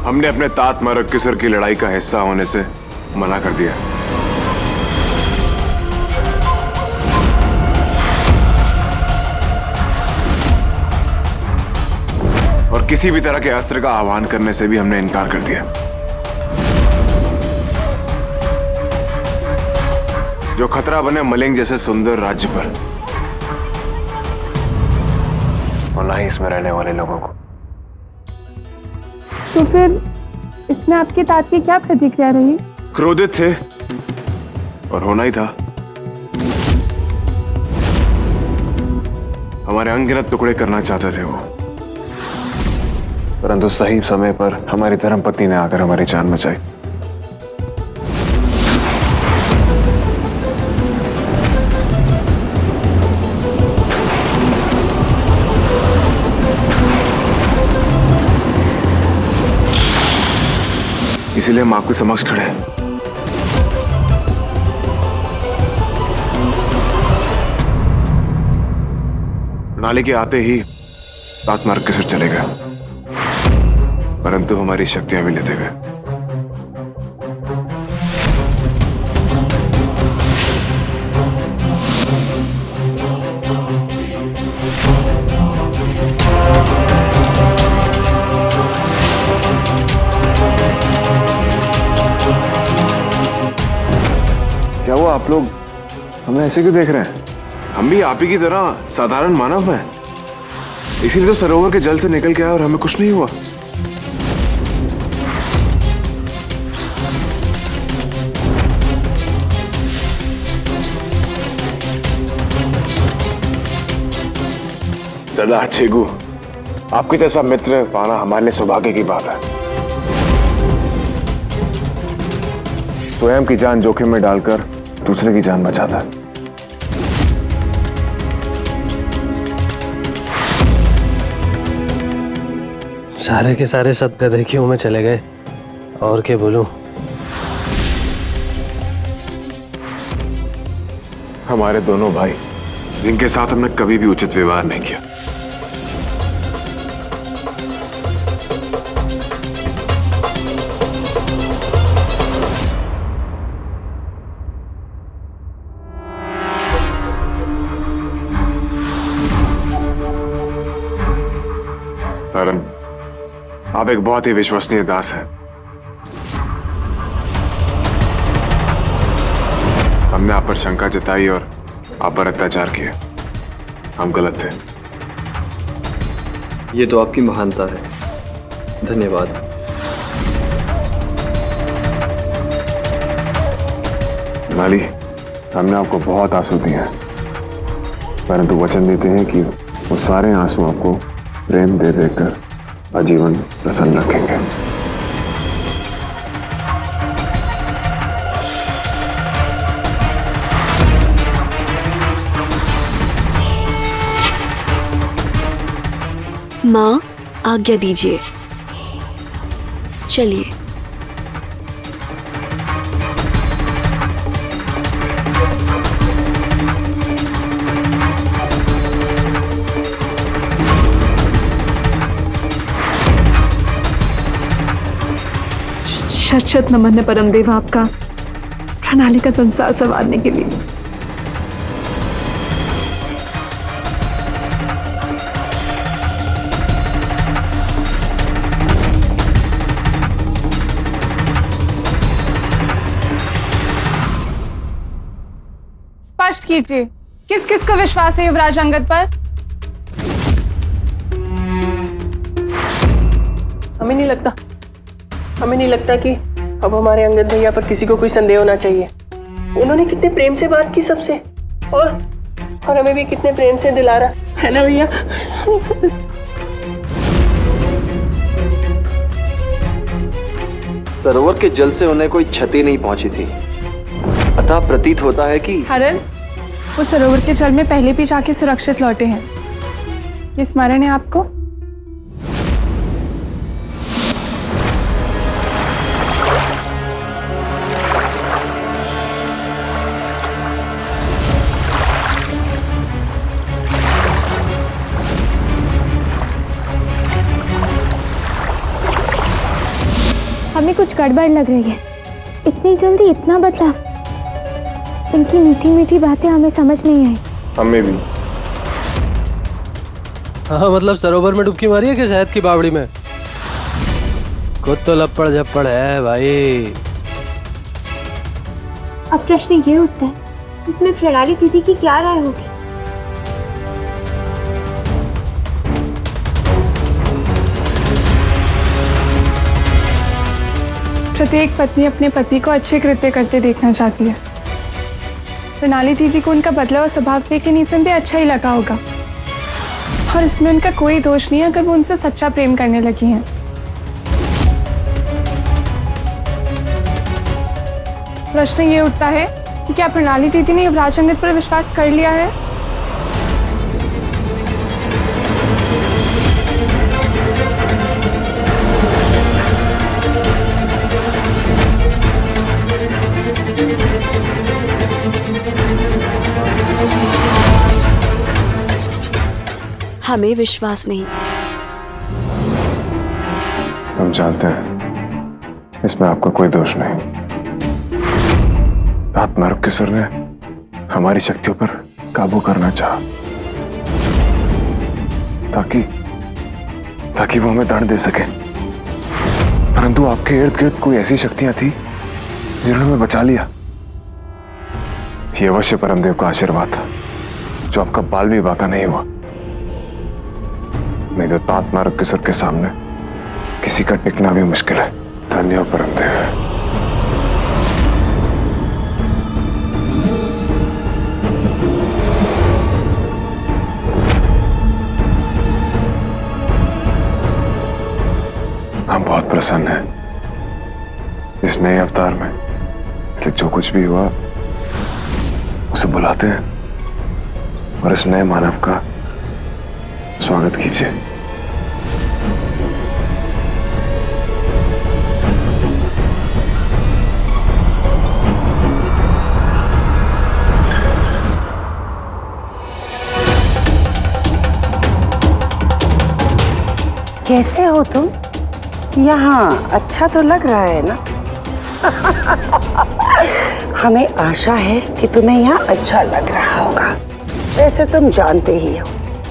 हमने अपने तात मरक्किसर की लड़ाई का हिस्सा होने से मना कर दिया। और किसी भी तरह के अस्त्र का आह्वान करने से भी हमने इनकार कर दिया। जो खतरा बने मलिंग जैसे सुंदर राज्य पर, और ना ही इसमें रहने वाले लोगों को। तो फिर इसमें आपके तात की क्या प्रतिक्रिया रही? क्रोधित थे, और होना ही था। हमारे अनगिनत टुकड़े करना चाहते थे वो, परंतु सही समय पर हमारी धर्मपत्नी ने आकर हमारी जान बचाई। इसीलिए हम आपके समक्ष खड़े हैं। प्रणाली के आते ही तात मार्ग के सिर चले गए, परंतु हमारी शक्तियां भी लेते गए। क्या वो आप लोग हमें ऐसे क्यों देख रहे हैं? हम भी आप ही की तरह साधारण मानव हैं, इसीलिए तो सरोवर के जल से निकल के आए और हमें कुछ नहीं हुआ। सरदार छेगू, आपके जैसा मित्र पाना हमारे लिए सौभाग्य की बात है। स्वयं की जान जोखिम में डालकर दूसरे की जान बचाता है। सारे के सारे सदगदे क्यों में चले गए, और क्या बोलूं। हमारे दोनों भाई, जिनके साथ हमने कभी भी उचित व्यवहार नहीं किया। कारण आप एक बहुत ही विश्वसनीय दास हैं। हमने आप पर शंका जताई और आप पर अत्याचार किए। हम गलत थे। ये तो आपकी महानता है, धन्यवाद। माली, हमने आपको बहुत आंसू दिए हैं, परंतु वचन देते हैं कि वो सारे आंसू आपको प्रेम दे देकर आजीवन प्रसन्न रखेंगे। माँ, आज्ञा दीजिए, चलिए। शत शत नमन है परमदेव आपका, प्रणाली का संसार संवारने के लिए। स्पष्ट कीजिए, किस किस को विश्वास है युवराज अंगद पर? हमें नहीं लगता कि अब हमारे अंगद भैया पर किसी को कोई संदेह होना चाहिए। उन्होंने कितने प्रेम से बात की सबसे, और हमें भी कितने प्रेम से दिलारा, है ना भैया? सरोवर के जल से उन्हें कोई क्षति नहीं पहुंची थी, अतः प्रतीत होता है कि हरन, वो सरोवर के जल में पहले भी जाके सुरक्षित लौटे हैं। ये स्मरण है आपको? हमें कुछ गड़बड़ लग रही है। इतनी जल्दी इतना बदलाव, इनकी मीठी मीठी बातें हमें समझ नहीं आई। हमें भी। हाँ मतलब सरोवर में डुबकी मारी है कि शहद की बावड़ी में? खुद तो लपड़ झप्पड़ है भाई। अब प्रश्न ये उठता है, इसमें प्रणाली दीदी की क्या राय होगी? प्रत्येक पत्नी अपने पति को अच्छे कृत्य करते देखना चाहती है। प्रणाली दीदी को उनका बदला हुआ स्वभाव देख के निसंदेह अच्छा ही लगा होगा, और इसमें उनका कोई दोष नहीं है अगर वो उनसे सच्चा प्रेम करने लगी हैं। प्रश्न ये उठता है कि क्या प्रणाली दीदी ने युवराज अंगद पर विश्वास कर लिया है? हमें विश्वास नहीं। हम जानते हैं इसमें आपका कोई दोष नहीं। आत्मारूप किशोर ने हमारी शक्तियों पर काबू करना चाहा ताकि वो हमें दंड दे सके, परंतु आपके इर्द गिर्द कोई ऐसी शक्तियां थी जिन्होंने हमें बचा लिया। ये अवश्य परमदेव का आशीर्वाद था जो आपका बाल भी बाका नहीं हुआ। नहीं तो आत्मारूप किशोर के सामने किसी का टिकना भी मुश्किल है। धन्यवाद परमदेव। हम बहुत प्रसन्न हैं इस नए अवतार में, इसलिए जो कुछ भी हुआ उसे बुलाते हैं और इस नए मानव का स्वागत कीजिए। कैसे हो तुम? यहाँ अच्छा तो लग रहा है ना? हमें आशा है कि तुम्हें यहाँ अच्छा लग रहा होगा। वैसे तुम जानते ही हो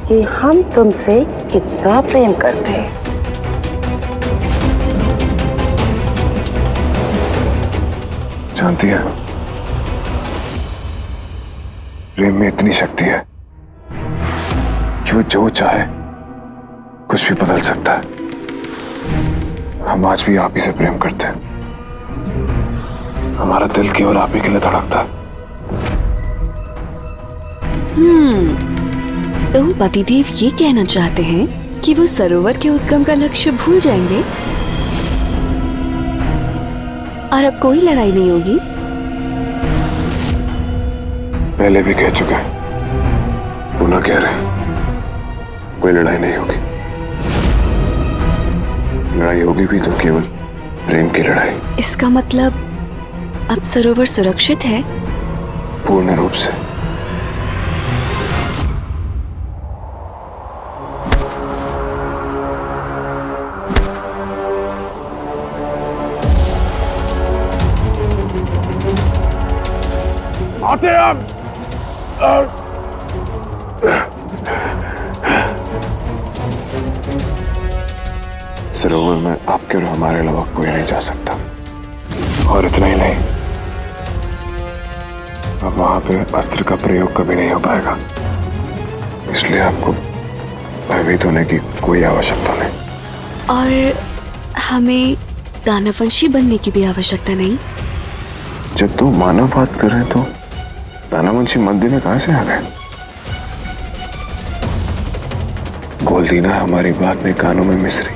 कि हम तुमसे कितना प्रेम करते हैं। जानती है, प्रेम में इतनी शक्ति है कि वो जो चाहे कुछ भी बदल सकता है। हम आज भी आप ही से प्रेम करते हैं। हमारा दिल केवल आप ही के लिए धड़कता है। तो पतिदेव ये कहना चाहते हैं कि वो सरोवर के उद्गम का लक्ष्य भूल जाएंगे और अब कोई लड़ाई नहीं होगी? पहले भी कह चुके हैं, पुनः कह रहे हैं, कोई लड़ाई नहीं होगी। लड़ाई होगी भी तो केवल प्रेम की लड़ाई। इसका मतलब अब सरोवर सुरक्षित है? पूर्ण रूप से। आते हैं सरोवर में आपके और हमारे अलावा कोई नहीं जा सकता। और इतना ही नहीं, अब वहां पे अस्त्र का प्रयोग कभी नहीं हो पाएगा, इसलिए आपको भयभीत होने की कोई आवश्यकता नहीं। और हमें दानववंशी बनने की भी आवश्यकता नहीं। जब तो मानव बात कर रहे हैं तो दानववंशी मंदिर में कहां से आ गए? गोल्डीना हमारी बात में कानों में मिसरी।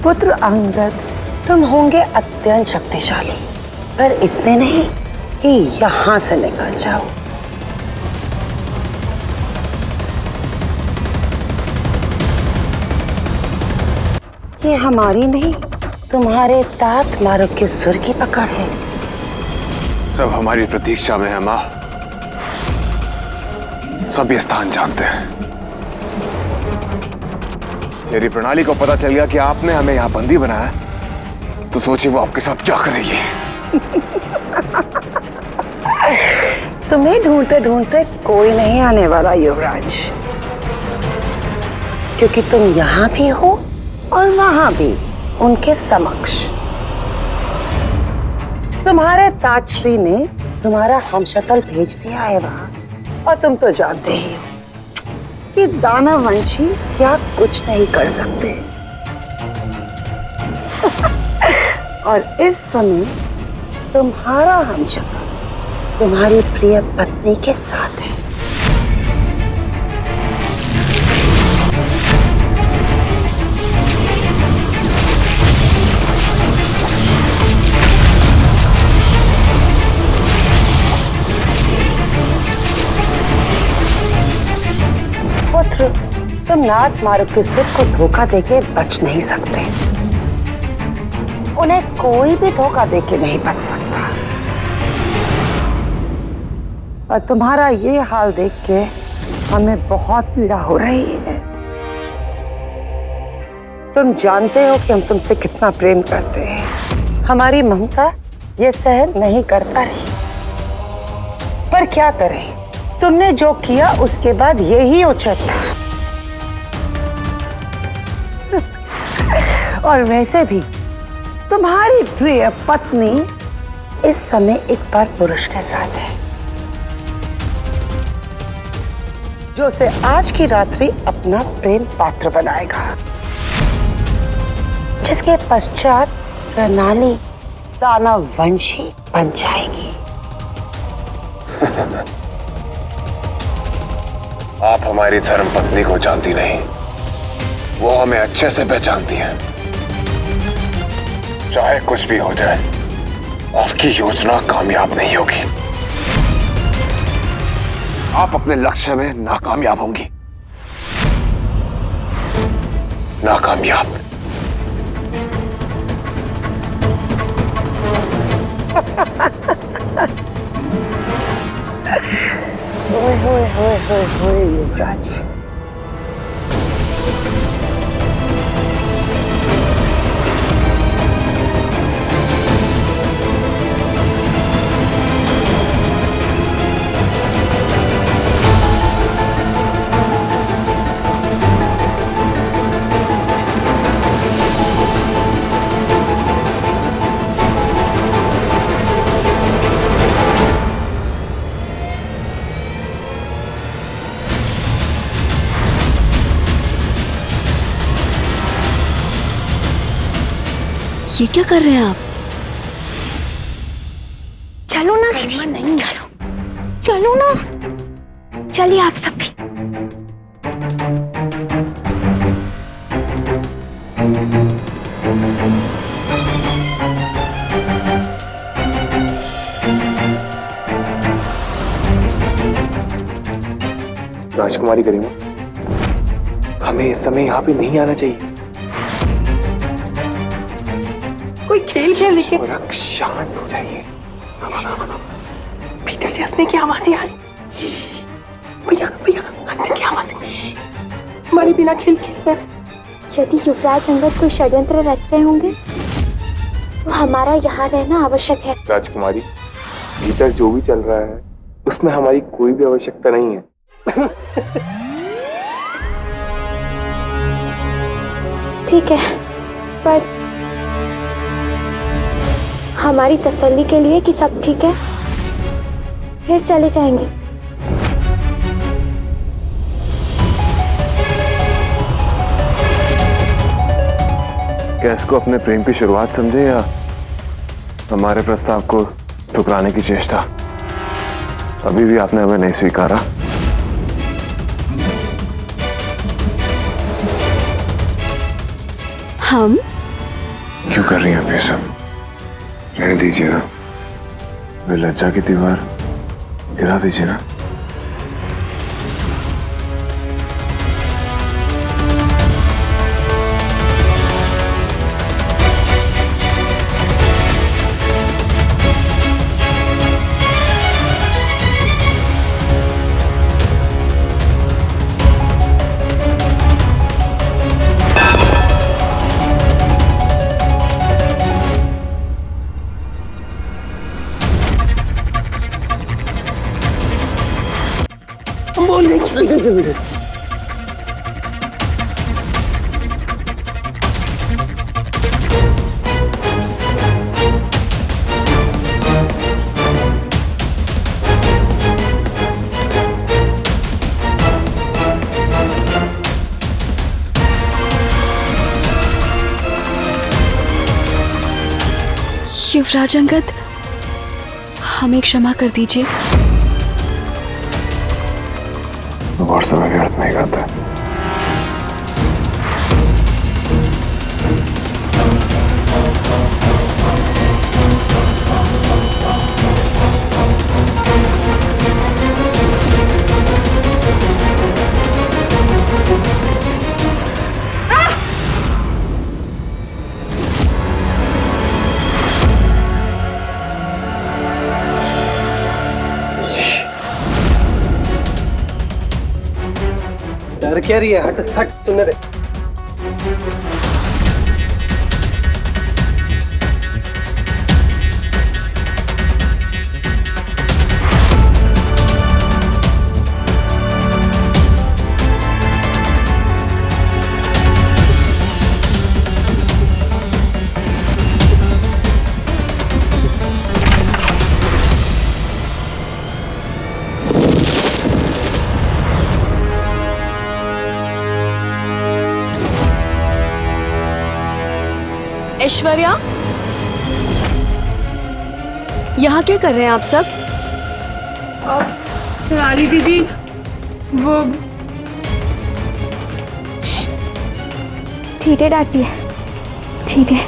पुत्र अंगद, तुम होंगे अत्यंत शक्तिशाली, पर इतने नहीं कि यहां से निकल जाओ। ये हमारी नहीं, तुम्हारे तात मारुक के सुर की पकड़ है। सब हमारी प्रतीक्षा में है माँ। सब ये स्थान जानते हैं। यदि प्रणाली को पता चल गया कि आपने हमें यहाँ बंदी बनाया, तो सोचिए वो आपके साथ क्या करेगी। तुम्हें ढूंढते ढूंढते कोई नहीं आने वाला युवराज, क्योंकि तुम यहाँ भी हो और वहां भी उनके समक्ष। तुम्हारे ताजश्री ने तुम्हारा हमशक्ल भेज दिया है वहां, और तुम तो जानते ही हो कि दानववंशी क्या कुछ नहीं कर सकते। और इस समय तुम्हारा हमशक्ल तुम्हारी प्रिय पत्नी के साथ है। पुत्र, तुम नाथ मारुक के सुख को धोखा देके बच नहीं सकते। उन्हें कोई भी धोखा देके नहीं बच सकता। और तुम्हारा ये हाल देख के हमें बहुत पीड़ा हो रही है। तुम जानते हो कि हम तुमसे कितना प्रेम करते हैं। हमारी ममता ये सहन नहीं कर पा रही, पर क्या करें, तुमने जो किया उसके बाद यही उचित था। और वैसे भी तुम्हारी प्रिय पत्नी इस समय एक बार पुरुष के साथ है, जो उसे आज की रात्रि अपना प्रेम पात्र बनाएगा, जिसके पश्चात प्रणाली दानववंशी बन जाएगी। आप हमारी धर्म पत्नी को जानती नहीं, वो हमें अच्छे से पहचानती है। चाहे कुछ भी हो जाए, आपकी योजना कामयाब नहीं होगी। आप अपने लक्ष्य में नाकामयाब होंगी। नाकामयाब। होए होए होए होए होए युवराज, ये क्या कर रहे हैं आप? चलो ना दीदी, नहीं चलो चलो ना, चलिए आप सब भी। राजकुमारी गरिमा, हमें इस समय यहाँ पे नहीं आना चाहिए। कोई खेल खेल लेके शांत हो जाइए। भीतर से हंसने की आवाजें आ रही। भैया भैया, हंसने की आवाजें। हमारे बिना खेल खेल रहे। यदि युवराज अंगद कोई षड्यंत्र रच रहे होंगे तो हमारा यहाँ रहना आवश्यक है। राजकुमारी, भीतर जो भी चल रहा है उसमें हमारी कोई भी आवश्यकता नहीं है। ठीक है, पर हमारी तसल्ली के लिए कि सब ठीक है, फिर चले जाएंगे। क्या इसको अपने प्रेम की शुरुआत समझे या हमारे प्रस्ताव को ठुकराने की चेष्टा? अभी भी आपने हमें नहीं स्वीकारा। हम? क्यों कर रही हैं आप ये सब? रहने दीजिए ना, वे लज्जा की दीवार गिरा दीजिए ना। बोलने की युवराज अंगद, हमें क्षमा कर दीजिए। और समय व्यर्थ नहीं करता। डर क्या रही है? हट हट, सुनने दे। ऐश्वर्या, यहाँ क्या कर रहे हैं आप सब? सोनाली दीदी, वो धीरे डांटिए, धीरे।